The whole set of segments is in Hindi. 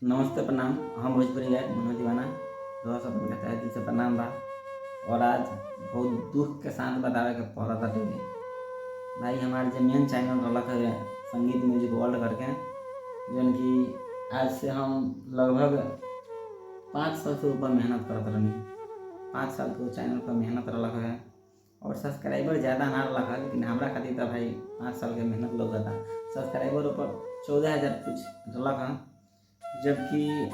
नमस्ते प्रणाम। हम भोजपुरी गायक मनोज दीवाना रउआ सबके कहता है दिल से प्रणाम बा। और आज बहुत दुख के साथ बतावे के पड़त बाटे भाई, हमारे जो मेन चैनल रलक है संगीत म्यूजिक वर्ल्ड करके, जौन कि आज से हम लगभग 5 साल से ऊपर मेहनत करत रहनी। 5 साल के चैनल पर मेहनत रलक है और सब्सक्राइबर ज़्यादा ना रलक है, लेकिन हमरा खातिर तो भाई 5 साल के मेहनत लोग था। सब्सक्राइबर ऊपर 14,000 कुछ रलक है, जबकि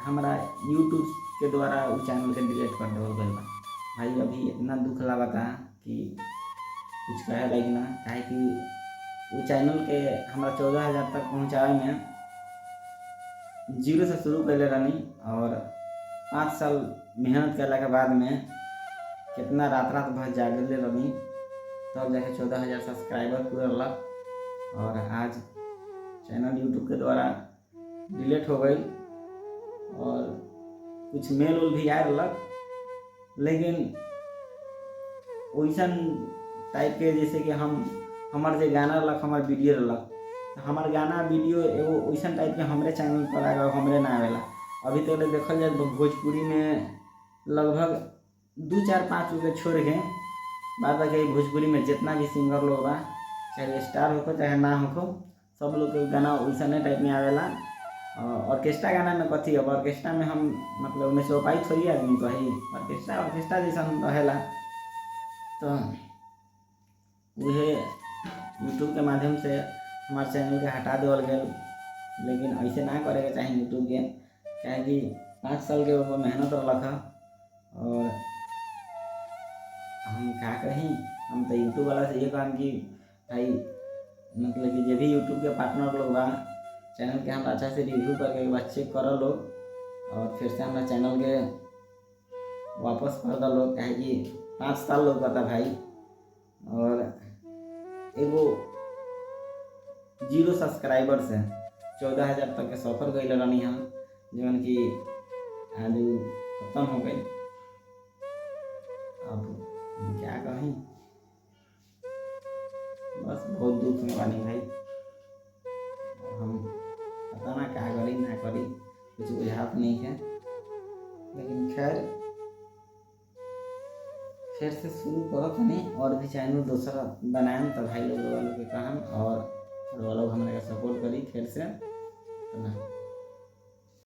हमारा यूट्यूब के द्वारा उस चैनल के डिलीट कर देवल गइल बा। भाई अभी इतना दुख लागता कि कुछ कहे लगी ना, काहे कि वो चैनल के हमारा 14,000 तक पहुँचावे में जीरो से शुरू कैले रहनी और 5 साल मेहनत कैला के बाद में कितना रात रात भर जागले रहनी, तब जाके 14,000 सब्सक्राइबर पूरा रहा। और आज चैनल यूट्यूब के द्वारा डिलीट हो गई और कुछ मेल उल भी आए रहा, लेकिन वैसन टाइप के जैसे कि हमार जो गाना रलक, हमार वीडियो रलक, हमार गाना वीडियो एगो वैसन टाइप के हमरे चैनल पर आएगा, हमरे ना आवेला। अभी तक तो देखल जाए भोजपुरी में लगभग 2, 4, 5 रुपये छोड़ के बाद बाकी भोजपुरी में जितना भी सिंगर लोग बा, चाहे स्टार होको चाहे ना होको, सब लोग के गाना वैसने टाइप में आवेला। ऑर्केस्ट्रा गाना में कथी अब, ऑर्केस्ट्रा में हम मतलब उनमें से उपाय थोड़ी आदमी कही, ऑर्केस्ट्रा जैसा रहेला। तो वह यूट्यूब के माध्यम से हमारे चैनल के हटा देवल गया, लेकिन ऐसे ना करे के चाहे यूट्यूब के, क्या कि 5 साल के ऊपर मेहनत रखा। और हम क्या कहीं, हम तो यूट्यूब वाला से ये कहम कि भाई मतलब कि जो भी यूट्यूब के पार्टनर लोग बा, चैनल के हम अच्छा से रिव्यू करके एक बार चेक कर लो और फिर से हमारा चैनल के वापस कर दो लोग, कहे कि 5 साल लोग कहता भाई। और एगो 0 सब्सक्राइबर से 14,000 तक के सफर गई रहनी हम, जौन कि आज खत्म हो गई। अब क्या कहीं, बस बहुत दुख में बानी भाई। हम पता ना क्या करी ना करी, कुछ बुझात नहीं है, लेकिन खैर फिर से शुरू करो नहीं और भी चैनल दूसरा बनाएं तो भाई लोग के कहम और लोग हमारे सपोर्ट करी फिर से।